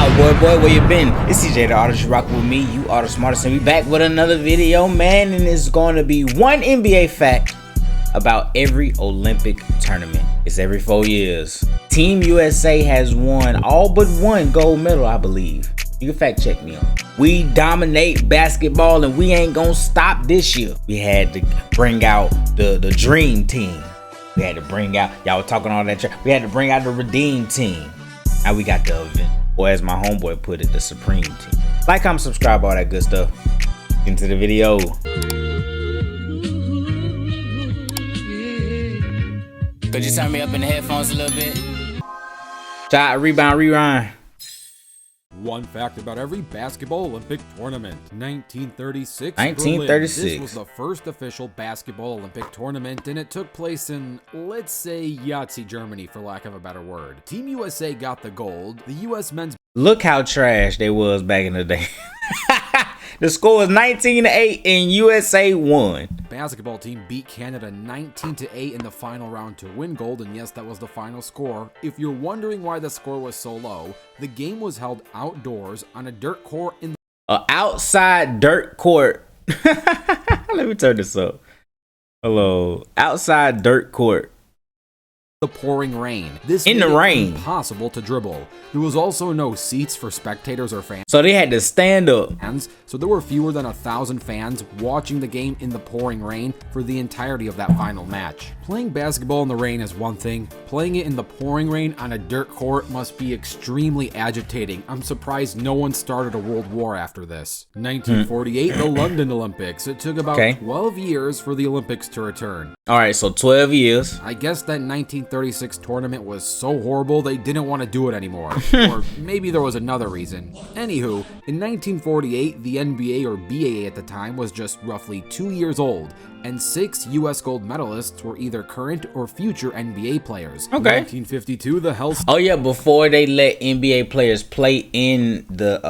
Boy, where you been? It's TeeJay, the artist. You rock with me, you are the smartest, and we back with another video, man. And it's going to be one NBA fact about every Olympic tournament. It's every 4 years. Team USA has won all but one gold medal, I believe. You can fact check me on. We dominate basketball, and we ain't gonna stop this year. We had to bring out the dream team. We had to bring out, y'all were talking all that. We had to bring out the redeem team. Now we got the event, or as my homeboy put it, the supreme team. Like, comment, subscribe, all that good stuff. Into the video. Could you turn me up in the headphones a little bit? Shot, rebound, rewind. One fact about every basketball Olympic tournament. 1936. 1936. Berlin. This was the first official basketball Olympic tournament, and it took place in, let's say, Yahtzee, Germany, for lack of a better word. Team USA got the gold. The US men's... Look how trash they was back in the day. The score was 19-8 and USA won. Basketball team beat Canada 19-8 in the final round to win gold, and yes, that was the final score. If you're wondering why the score was so low, the game was held outdoors on a dirt court in the outside dirt court. Let me turn this up. Hello. Outside dirt court. The pouring rain. This in made the rain. Impossible to dribble. There was also no seats for spectators or fans. So they had to stand up. So there were fewer than 1,000 fans watching the game in the pouring rain for the entirety of that final match. Playing basketball in the rain is one thing. Playing it in the pouring rain on a dirt court must be extremely agitating. I'm surprised no one started a world war after this. 1948, the London Olympics. It took about 12 years for the Olympics to return. All right, so 12 years. I guess that 1936 tournament was so horrible they didn't want to do it anymore. Or maybe there was another reason. Anywho, in 1948, the NBA, or BAA at the time, was just roughly 2 years old, and 6 US gold medalists were either current or future NBA players. 1952, the Oh yeah, before they let NBA players play in the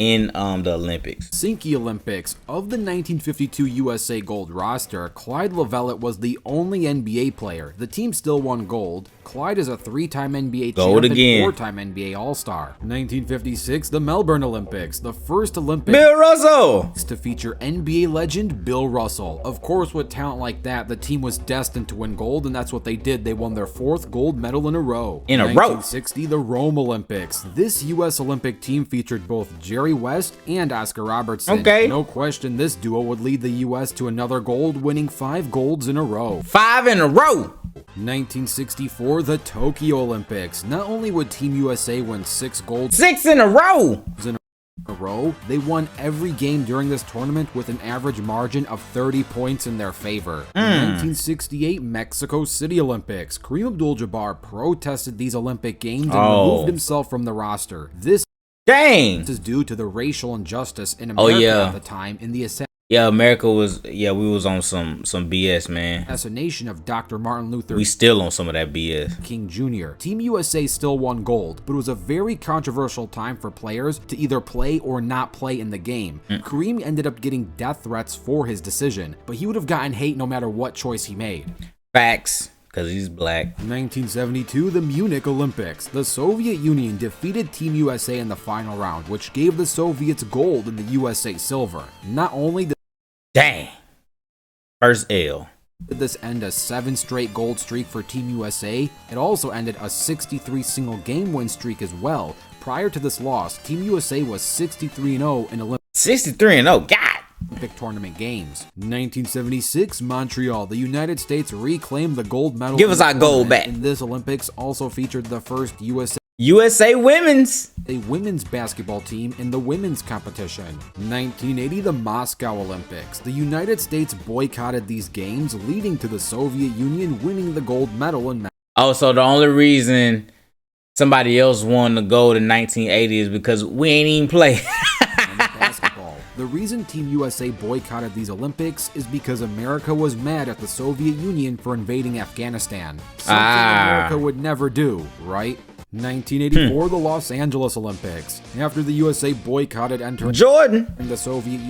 Olympics. Sinky Olympics. Of the 1952 USA gold roster, Clyde Lovellette was the only NBA player. The team still won gold. Clyde is a 3-time NBA champ and 4-time NBA All-Star. 1956, the Melbourne Olympics. The first Olympics Bill Russell to feature NBA legend Bill Russell. Of course, with talent like that, the team was destined to win gold, and that's what they did. They won their 4th gold medal in a row. 1960, the Rome Olympics. This US Olympic team featured both Jerry West and Oscar Robertson. No question, this duo would lead the US to another gold, winning 5 golds in a row. 5 in a row! 1964, the Tokyo Olympics. Not only would Team USA win 6 golds, 6 in a row! They won every game during this tournament with an average margin of 30 points in their favor. 1968 Mexico City Olympics. Kareem Abdul-Jabbar protested these Olympic Games and removed himself from the roster. This is due to the racial injustice in America at the time in the America was, we was on some BS, man. Assassination of Dr. Martin Luther. We still on some of that BS. King Jr. Team USA still won gold, but it was a very controversial time for players to either play or not play in the game. Kareem ended up getting death threats for his decision, but he would have gotten hate no matter what choice he made. Facts. Because he's black. 1972, the Munich Olympics. The Soviet Union defeated Team USA in the final round, which gave the Soviets gold and the USA silver. Not only did first L. Did this end a 7 straight gold streak for Team USA, it also ended a 63 single game win streak as well. Prior to this loss, Team USA was 63-0 in Olympic 63-0, God! Olympic tournament games. 1976, Montreal. The United States reclaimed the gold medal. Give us our gold back. In this Olympics also featured the first USA women's basketball team in the women's competition. 1980, the Moscow Olympics. The United States boycotted these games, leading to the Soviet Union winning the gold medal in so the only reason somebody else won the gold in 1980 is because we ain't even play. The reason Team USA boycotted these Olympics is because America was mad at the Soviet Union for invading Afghanistan. Something America would never do, right? 1984, the Los Angeles Olympics. After the USA boycotted entering the Soviet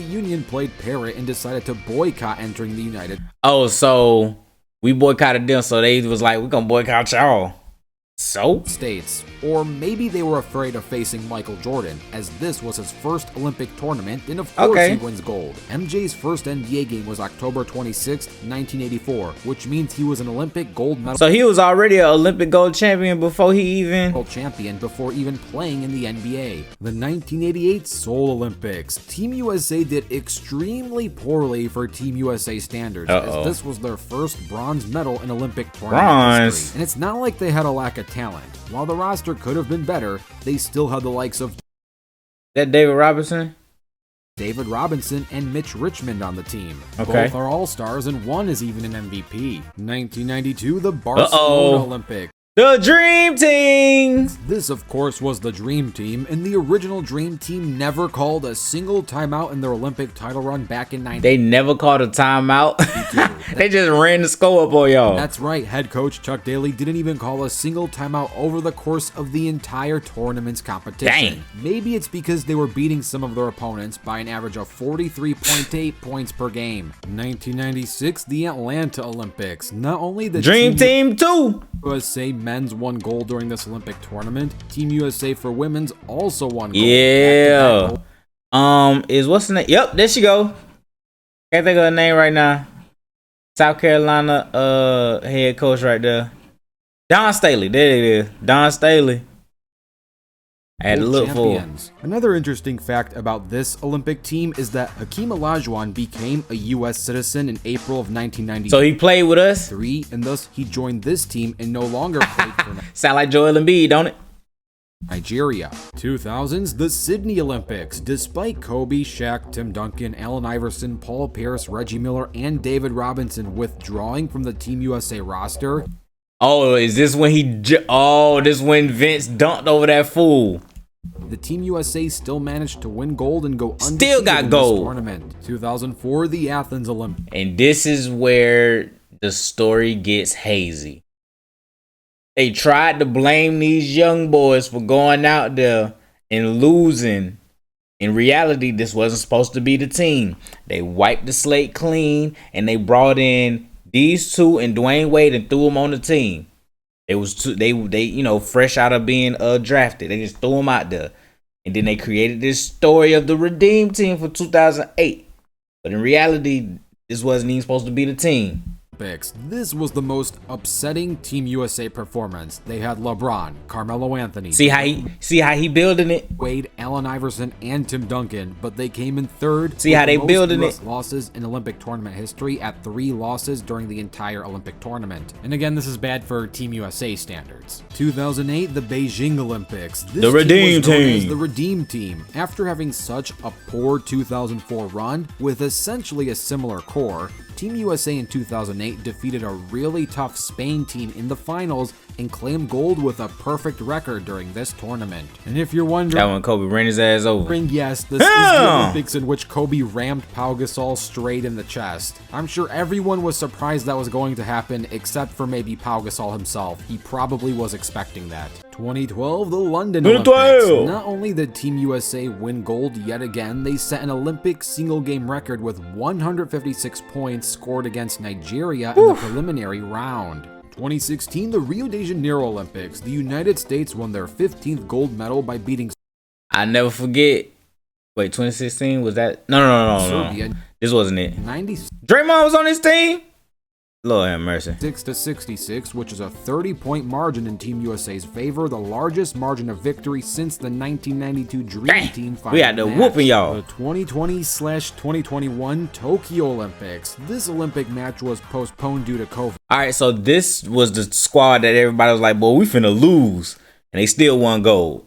Union played parrot and decided to boycott entering the United. So we boycotted them, so they was like, we're gonna boycott y'all. So? States. Or maybe they were afraid of facing Michael Jordan, as this was his first Olympic tournament, and of course he wins gold. MJ's first NBA game was October 26, 1984, which means he was an Olympic gold medal. So he was already an Olympic gold champion before he even... before even playing in the NBA. The 1988 Seoul Olympics. Team USA did extremely poorly for Team USA standards, as this was their first bronze medal in Olympic tournament history. And it's not like they had a lack of talent. While the roster could have been better, they still had the likes of David Robinson and Mitch Richmond on the team. Okay. Both are all-stars, and one is even an MVP. 1992, the Barcelona Olympics. The Dream Team! This, of course, was the Dream Team, and the original Dream Team never called a single timeout in their Olympic title run back in 1992. They never called a timeout. They just ran the score up on y'all. That's right, head coach Chuck Daly didn't even call a single timeout over the course of the entire tournament's competition. Dang. Maybe it's because they were beating some of their opponents by an average of 43.8 points per game. 1996, the Atlanta Olympics. Not only the Dream Team 2! USA men's won gold during this Olympic tournament, Team USA for women's also won gold. Yeah. Is what's the name? Yep, there she go. Can't think of her name right now. South Carolina head coach right there. Don Staley. There it is. Don Staley. I had to look for her. Another interesting fact about this Olympic team is that Hakeem Olajuwon became a U.S. citizen in April of 1993. So he played with us? And thus he joined this team and no longer played for Sound like Joel Embiid, don't it? Nigeria. 2000s, the Sydney Olympics. Despite Kobe, Shaq, Tim Duncan, Allen Iverson, Paul Pierce, Reggie Miller, and David Robinson withdrawing from the Team USA roster. Oh, is this when this when Vince dunked over that fool? The Team USA still managed to win gold and go undefeated still got in gold. This tournament. 2004, the Athens Olympics. And this is where the story gets hazy. They tried to blame these young boys for going out there and losing. In reality, this wasn't supposed to be the team. They wiped the slate clean and they brought in these two and Dwayne Wade and threw them on the team. It was they fresh out of being drafted. They just threw them out there. And then they created this story of the Redeem Team for 2008. But in reality, this wasn't even supposed to be the team. This was the most upsetting Team USA performance. They had LeBron, Carmelo Anthony, see how he building it, Wade, Allen Iverson, and Tim Duncan, but they came in third. See how they building it. Losses in Olympic tournament history at 3 losses during the entire Olympic tournament. And again, this is bad for Team USA standards. 2008, the Beijing Olympics. This the Redeem Team. As the Redeem Team. After having such a poor 2004 run with essentially a similar core, Team USA in 2008 defeated a really tough Spain team in the finals and claimed gold with a perfect record during this tournament. And if you're wondering, that one Kobe ran his ass over. Yes, this is the Olympics in which Kobe rammed Pau Gasol straight in the chest. I'm sure everyone was surprised that was going to happen, except for maybe Pau Gasol himself. He probably was expecting that. 2012, the London Olympics. Not only did Team USA win gold yet again, they set an Olympic single game record with 156 points scored against Nigeria in the preliminary round. 2016, the Rio de Janeiro Olympics. The United States won their 15th gold medal by beating I never forget. Wait, 2016 was that? No. Serbia. This wasn't it. 96 Draymond was on this team. Lord have mercy. 66, which is a 30-point margin in Team USA's favor, the largest margin of victory since the 1992 Dream Team final. We had to whooping y'all. The 2020/2021 Tokyo Olympics. This Olympic match was postponed due to COVID. All right, so this was the squad that everybody was like, boy, we finna lose. And they still won gold.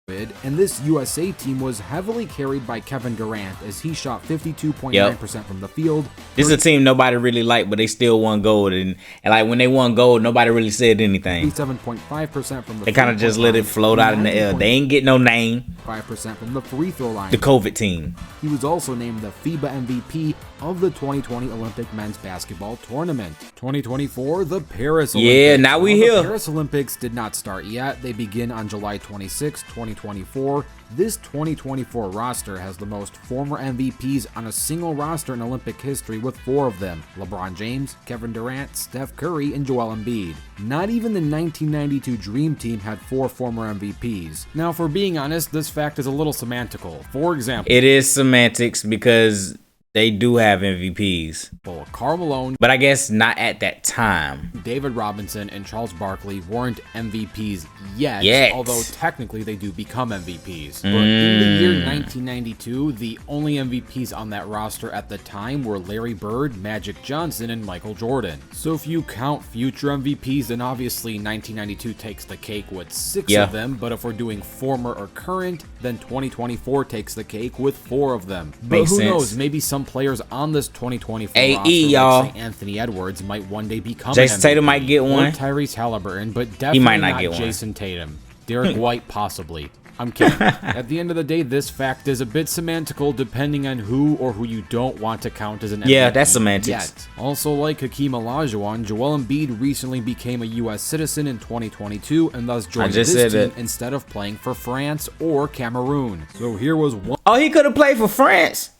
And this USA team was heavily carried by Kevin Durant as he shot 52.9% from the field. This is a team nobody really liked, but they still won gold. And like when they won gold, nobody really said anything. 37.5% from the field. They kind of just let it float out in the air. They ain't get no name. 75% from the free throw line. The COVID team. He was also named the FIBA MVP of the 2020 Olympic men's basketball tournament. 2024, the Paris Olympics. Yeah, now we here. The Paris Olympics did not start yet. They begin on July 26, 2024. This 2024 roster has the most former MVPs on a single roster in Olympic history, with 4 of them: LeBron James, Kevin Durant, Steph Curry, and Joel Embiid. Not even the 1992 Dream Team had 4 former MVPs. Now, for being honest, this fact is a little semantical. For example, it is semantics because they do have MVPs. Karl Malone, but I guess not at that time. David Robinson, and Charles Barkley weren't MVPs yet, although technically they do become MVPs. But in the year 1992, the only MVPs on that roster at the time were Larry Bird, Magic Johnson, and Michael Jordan. So if you count future MVPs, then obviously 1992 takes the cake with 6 of them, but if we're doing former or current, then 2024 takes the cake with 4 of them. But who knows, maybe some players on this 2024 roster, y'all. like Anthony Edwards, might one day become Jason Tatum might get one. Or Tyrese Halliburton, but definitely he might not get Jason Tatum. Derek White, possibly. I'm kidding. At the end of the day, this fact is a bit semantical depending on who or who you don't want to count as an MVP. Yeah, that's semantics. Yet. Also, like Hakeem Olajuwon, Joel Embiid recently became a U.S. citizen in 2022 and thus joined this team instead of playing for France or Cameroon. So here was one. Oh, he could have played for France.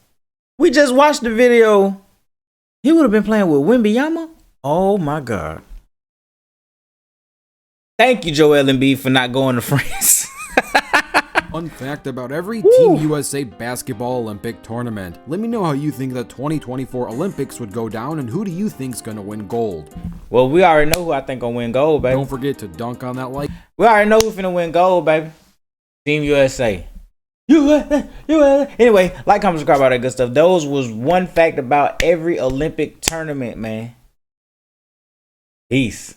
We just watched the video. He would have been playing with Wembanyama. Oh my God. Thank you, Joel Embiid, for not going to France. Fun fact about every Team USA basketball Olympic tournament. Let me know how you think the 2024 Olympics would go down, and who do you think's gonna win gold? Well, we already know who I think gonna win gold, baby. Don't forget to dunk on that like. We already know who's finna win gold, baby. Team USA. USA. Anyway, like, comment, subscribe, all that good stuff. Those was one fact about every Olympic tournament, man. Peace.